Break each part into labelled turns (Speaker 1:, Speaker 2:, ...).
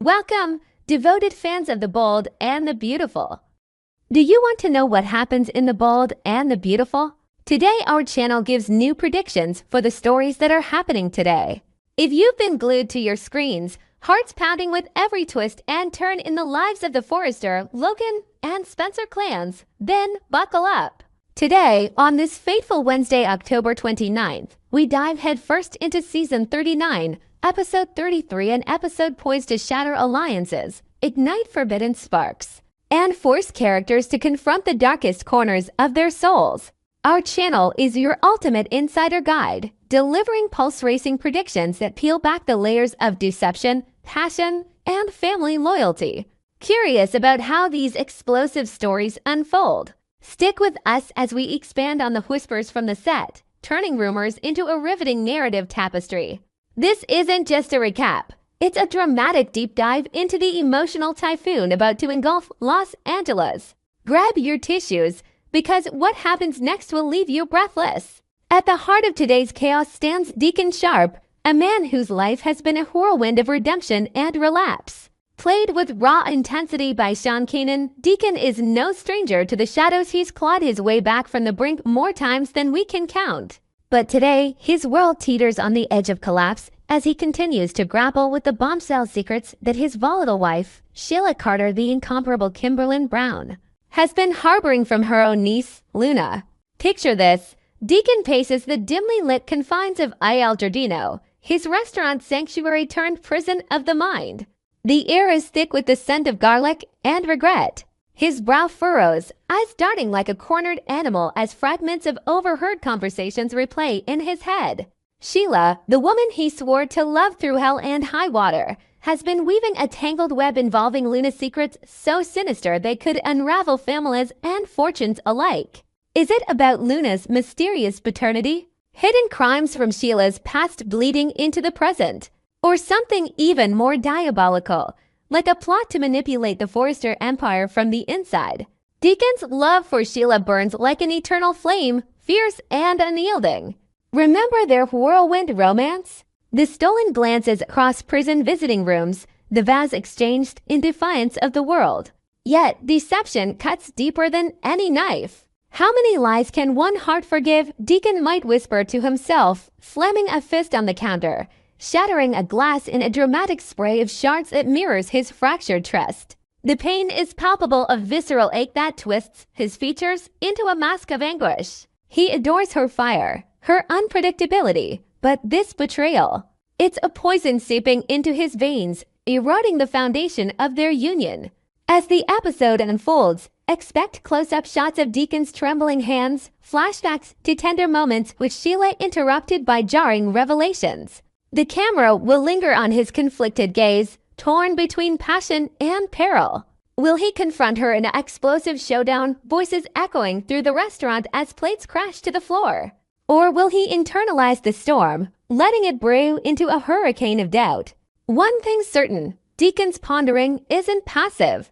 Speaker 1: Welcome, devoted fans of the bold and the beautiful. Do you want to know what happens in the bold and the beautiful? Today, our channel gives new predictions for the stories that are happening today. If you've been glued to your screens, hearts pounding with every twist and turn in the lives of the Forrester, Logan, and Spencer clans, then buckle up. Today, on this fateful Wednesday, October 29th, we dive headfirst into Season 39, Episode 33, an episode poised to shatter alliances, ignite forbidden sparks, and force characters to confront the darkest corners of their souls. Our channel is your ultimate insider guide, delivering pulse-racing predictions that peel back the layers of deception, passion, and family loyalty. Curious about how these explosive stories unfold? Stick with us as we expand on the whispers from the set, turning rumors into a riveting narrative tapestry. This isn't just a recap. It's a dramatic deep dive into the emotional typhoon about to engulf Los Angeles. Grab your tissues, because what happens next will leave you breathless. At the heart of today's chaos stands Deacon Sharp, a man whose life has been a whirlwind of redemption and relapse. Played with raw intensity by Sean Kanan, Deacon is no stranger to the shadows. He's clawed his way back from the brink more times than we can count. But today, his world teeters on the edge of collapse as he continues to grapple with the bombshell secrets that his volatile wife, Sheila Carter, the incomparable Kimberlyn Brown, has been harboring from her own niece, Luna. Picture this. Deacon paces the dimly lit confines of Il Giardino, his restaurant sanctuary turned prison of the mind. The air is thick with the scent of garlic and regret. His brow furrows, eyes darting like a cornered animal as fragments of overheard conversations replay in his head. Sheila, the woman he swore to love through hell and high water, has been weaving a tangled web involving Luna's secrets so sinister they could unravel families and fortunes alike. Is it about Luna's mysterious paternity, hidden crimes from Sheila's past bleeding into the present, or something even more diabolical, like a plot to manipulate the Forrester empire from the inside? Deacon's love for Sheila burns like an eternal flame, fierce and unyielding. Remember their whirlwind romance? The stolen glances across prison visiting rooms, the vows exchanged in defiance of the world. Yet deception cuts deeper than any knife. How many lies can one heart forgive? Deacon might whisper to himself, slamming a fist on the counter, shattering a glass in a dramatic spray of shards that mirrors his fractured trust. The pain is palpable, a visceral ache that twists his features into a mask of anguish. He adores her fire, her unpredictability, but this betrayal, it's a poison seeping into his veins, eroding the foundation of their union. As the episode unfolds, expect close-up shots of Deacon's trembling hands, flashbacks to tender moments with Sheila interrupted by jarring revelations. The camera will linger on his conflicted gaze, torn between passion and peril. Will he confront her in an explosive showdown, voices echoing through the restaurant as plates crash to the floor? Or will he internalize the storm, letting it brew into a hurricane of doubt? One thing's certain, Deacon's pondering isn't passive.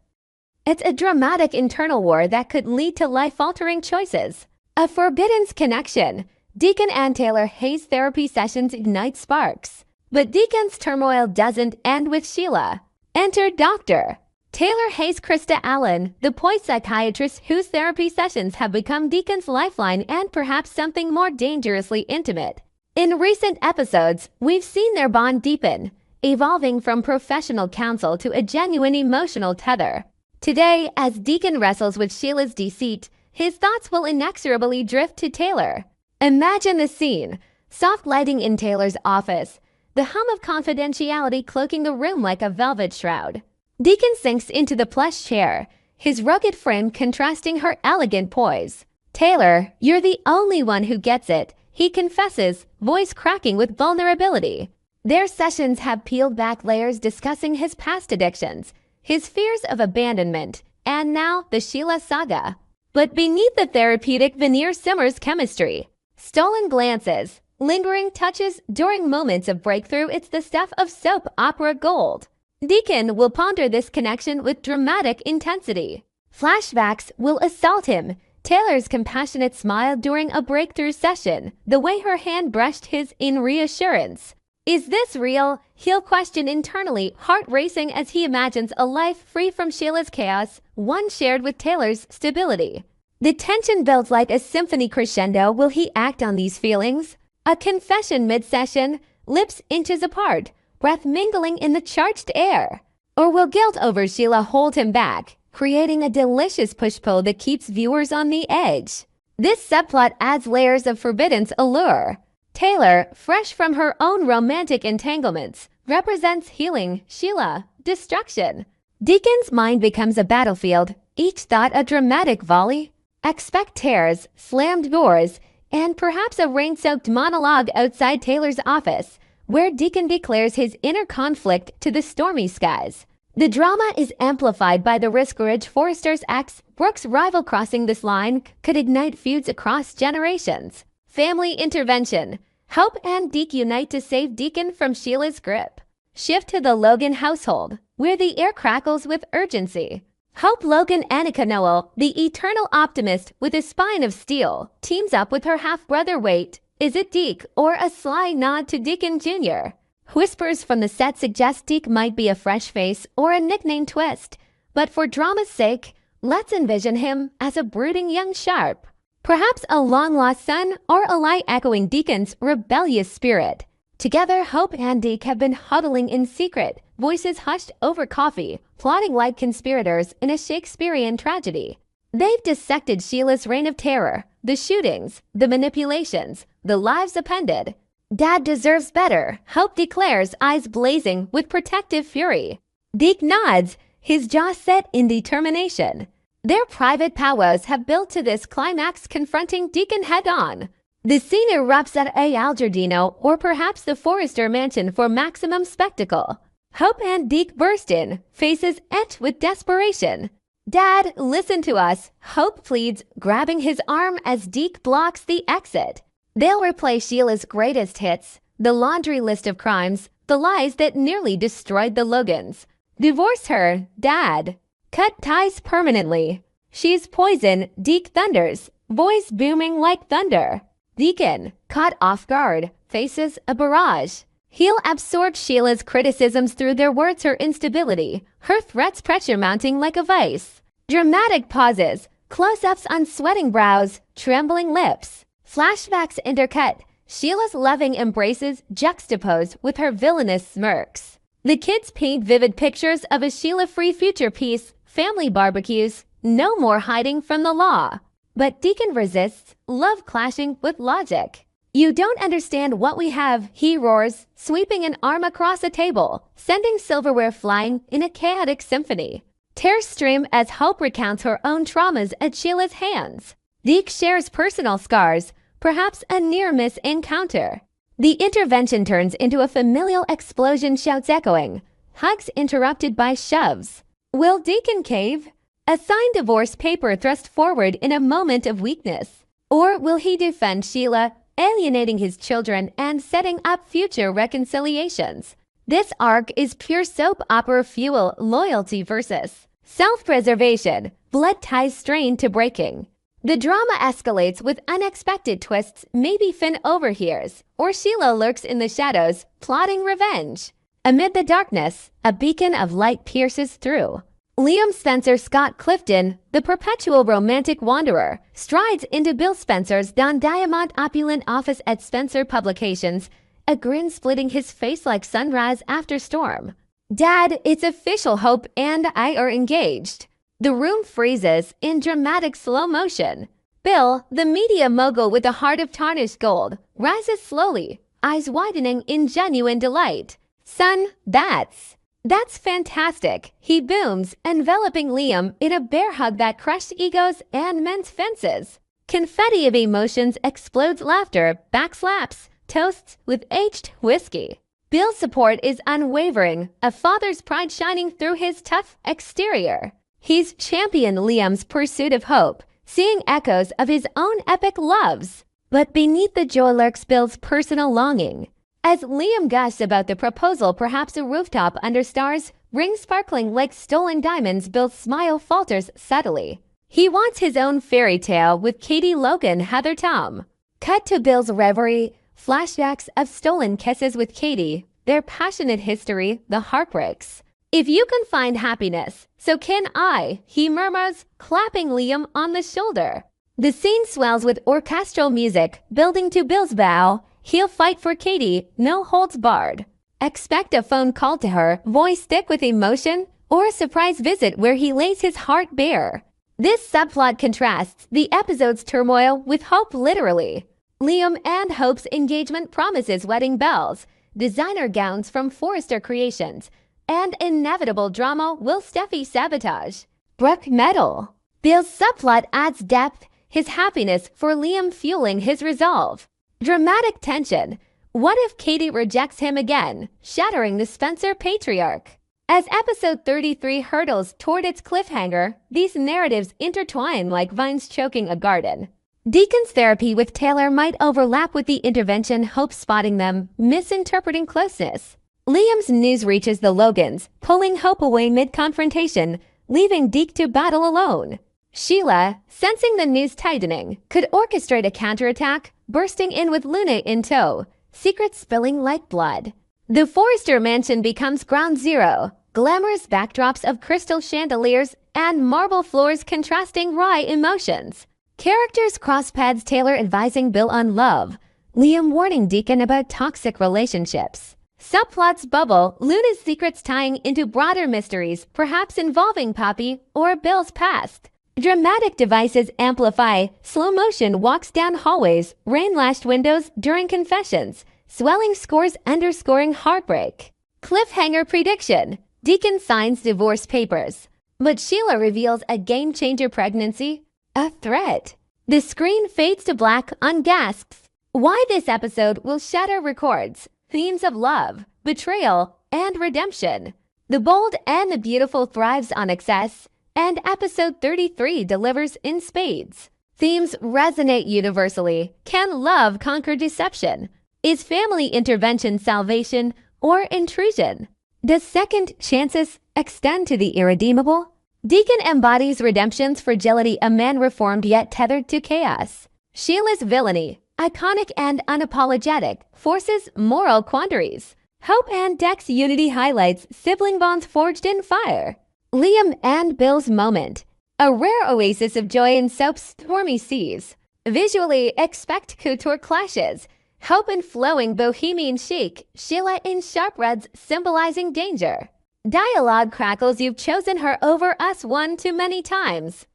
Speaker 1: It's a dramatic internal war that could lead to life-altering choices. A forbidden connection. Deacon and Taylor Hayes' therapy sessions ignite sparks. But Deacon's turmoil doesn't end with Sheila. Enter Dr. Taylor Hayes. Krista Allen, the poised psychiatrist whose therapy sessions have become Deacon's lifeline and perhaps something more dangerously intimate. In recent episodes, we've seen their bond deepen, evolving from professional counsel to a genuine emotional tether. Today, as Deacon wrestles with Sheila's deceit, his thoughts will inexorably drift to Taylor. Imagine the scene. Soft lighting in Taylor's office, the hum of confidentiality cloaking the room like a velvet shroud. Deacon sinks into the plush chair, his rugged frame contrasting her elegant poise. "Taylor, you're the only one who gets it," he confesses, voice cracking with vulnerability. Their sessions have peeled back layers discussing his past addictions, his fears of abandonment, and now the Sheila saga. But beneath the therapeutic veneer simmers chemistry. Stolen glances, lingering touches during moments of breakthrough, it's the stuff of soap opera gold. Deacon will ponder this connection with dramatic intensity. Flashbacks will assault him. Taylor's compassionate smile during a breakthrough session, the way her hand brushed his in reassurance. Is this real? He'll question internally, heart racing as he imagines a life free from Sheila's chaos, one shared with Taylor's stability. The tension builds like a symphony crescendo. Will he act on these feelings? A confession mid-session, lips inches apart, breath mingling in the charged air. Or will guilt over Sheila hold him back, creating a delicious push-pull that keeps viewers on the edge? This subplot adds layers of forbidden's allure. Taylor, fresh from her own romantic entanglements, represents healing, Sheila, destruction. Deacon's mind becomes a battlefield, each thought a dramatic volley. Expect tears, slammed doors, and perhaps a rain-soaked monologue outside Taylor's office, where Deacon declares his inner conflict to the stormy skies. The drama is amplified by the risk Ridge Forrester's ex, Brooke's rival. Crossing this line could ignite feuds across generations. Family intervention. Hope and Deke unite to save Deacon from Sheila's grip. Shift to the Logan household, where the air crackles with urgency. Hope Logan Annika Noel, the eternal optimist with a spine of steel, teams up with her half-brother. Wait, is it Deke or a sly nod to Deacon Jr.? Whispers from the set suggest Deke might be a fresh face or a nickname twist. But for drama's sake, let's envision him as a brooding young sharp. Perhaps a long-lost son or a lie echoing Deacon's rebellious spirit. Together, Hope and Deke have been huddling in secret, voices hushed over coffee, plotting like conspirators in a Shakespearean tragedy. They've dissected Sheila's reign of terror, the shootings, the manipulations, the lives appended. Dad deserves better, Hope declares, eyes blazing with protective fury. Deke nods, his jaw set in determination. Their private powwows have built to this climax, confronting Deacon head-on. The scene erupts at a Al Giardino or perhaps the Forrester mansion for maximum spectacle. Hope and Deke burst in, faces etched with desperation. "Dad, listen to us," Hope pleads, grabbing his arm as Deke blocks the exit. They'll replay Sheila's greatest hits, the laundry list of crimes, the lies that nearly destroyed the Logans. "Divorce her, Dad. Cut ties permanently. She's poison," Deke thunders, voice booming like thunder. Deacon, caught off guard, faces a barrage. He'll absorb Sheila's criticisms through their words, her instability, her threats, pressure mounting like a vice. Dramatic pauses, close-ups on sweating brows, trembling lips. Flashbacks intercut, Sheila's loving embraces juxtaposed with her villainous smirks. The kids paint vivid pictures of a Sheila-free future peace, family barbecues, no more hiding from the law. But Deacon resists, love clashing with logic. "You don't understand what we have," he roars, sweeping an arm across a table, sending silverware flying in a chaotic symphony. Tears stream as Hope recounts her own traumas at Sheila's hands. Deke shares personal scars, perhaps a near-miss encounter. The intervention turns into a familial explosion, shouts echoing, hugs interrupted by shoves. Will Deacon cave? A signed divorce paper thrust forward in a moment of weakness. Or will he defend Sheila, alienating his children and setting up future reconciliations? This arc is pure soap opera fuel, loyalty versus self-preservation, blood ties strained to breaking. The drama escalates with unexpected twists. Maybe Finn overhears, or Sheila lurks in the shadows, plotting revenge. Amid the darkness, a beacon of light pierces through. Liam Spencer Scott Clifton, the perpetual romantic wanderer, strides into Bill Spencer's Don Diamond opulent office at Spencer Publications, a grin splitting his face like sunrise after storm. "Dad, it's official, Hope and I are engaged." The room freezes in dramatic slow motion. Bill, the media mogul with a heart of tarnished gold, rises slowly, eyes widening in genuine delight. "Son, that's fantastic," he booms, enveloping Liam in a bear hug that crushed egos and men's fences. Confetti of emotions explodes, laughter, backslaps, toasts with aged whiskey. Bill's support is unwavering, a father's pride shining through his tough exterior. He's championed Liam's pursuit of hope, seeing echoes of his own epic loves. But beneath the joy lurks Bill's personal longing. As Liam gushes about the proposal, perhaps a rooftop under stars, rings sparkling like stolen diamonds, Bill's smile falters subtly. He wants his own fairy tale with Katie Logan, Heather Tom. Cut to Bill's reverie, Flashbacks of stolen kisses with Katie, their passionate history, the heartbreaks. If you can find happiness, so can I, he murmurs, clapping Liam on the shoulder. The scene swells with orchestral music, building to Bill's vow. He'll fight for Katie, no holds barred. Expect a phone call to her, voice thick with emotion, or a surprise visit where he lays his heart bare. This subplot contrasts the episode's turmoil with hope literally. Liam and Hope's engagement promises wedding bells, designer gowns from Forrester Creations, and inevitable drama will Steffi sabotage. Brooke medal. Bill's subplot adds depth, his happiness for Liam fueling his resolve. Dramatic tension. What if Katie rejects him again, shattering the Spencer patriarch? As episode 33 hurtles toward its cliffhanger, these narratives intertwine like vines choking a garden. Deacon's therapy with Taylor might overlap with the intervention Hope spotting them, misinterpreting closeness. Liam's news reaches the Logans, pulling Hope away mid-confrontation, leaving Deke to battle alone. Sheila, sensing the news tightening, could orchestrate a counterattack, bursting in with Luna in tow, secrets spilling like blood. The Forrester mansion becomes ground zero, glamorous backdrops of crystal chandeliers and marble floors contrasting wry emotions. Characters cross paths, Taylor advising Bill on love, Liam warning Deacon about toxic relationships. Subplots bubble, Luna's secrets tying into broader mysteries, perhaps involving Poppy or Bill's past. Dramatic devices amplify, slow motion walks down hallways, rain-lashed windows during confessions, swelling scores underscoring heartbreak. Cliffhanger prediction. Deacon signs divorce papers, but Sheila reveals a game-changer pregnancy. A threat. The screen fades to black on gasps. Why this episode will shatter records. Themes of love, betrayal, and redemption. The Bold and the Beautiful thrives on excess, and episode 33 delivers in spades. Themes resonate universally. Can love conquer deception? Is family intervention salvation or intrusion? Does second chances extend to the irredeemable? Deacon embodies redemption's fragility, a man reformed yet tethered to chaos. Sheila's villainy, iconic and unapologetic, forces moral quandaries. Hope and Deck's unity highlights sibling bonds forged in fire. Liam and Bill's moment, a rare oasis of joy in soap's stormy seas. Visually, expect couture clashes. Hope in flowing bohemian chic, Sheila in sharp reds symbolizing danger. Dialogue crackles, you've chosen her over us one too many times.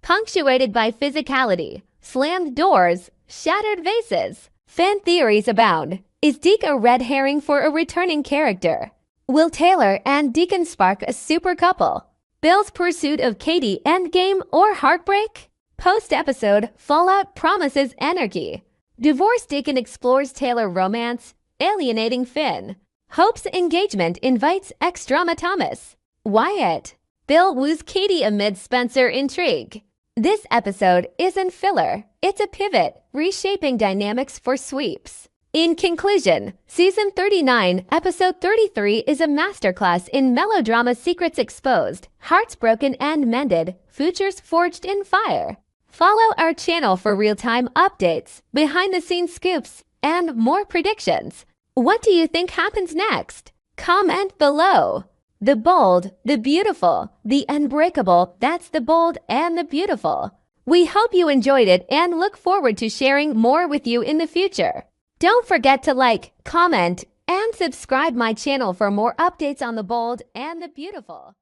Speaker 1: Punctuated by physicality, slammed doors, shattered vases. Fan theories abound. Is Deke a red herring for a returning character? Will Taylor and Deacon spark a super couple? Bill's pursuit of Katie endgame or heartbreak? Post-episode, Fallout promises anarchy. Divorce Deacon explores Taylor romance, alienating Finn. Hope's engagement invites ex-drama-Thomas. Wyatt. Bill woos Katie amid Spencer intrigue. This episode isn't filler. It's a pivot, reshaping dynamics for sweeps. In conclusion, Season 39, Episode 33 is a masterclass in melodrama, secrets exposed, hearts broken and mended, futures forged in fire. Follow our channel for real-time updates, behind-the-scenes scoops, and more predictions. What do you think happens next? Comment below. The bold, the beautiful, the unbreakable, that's the bold and the beautiful. We hope you enjoyed it and look forward to sharing more with you in the future. Don't forget to like, comment, and subscribe my channel for more updates on the bold and the beautiful.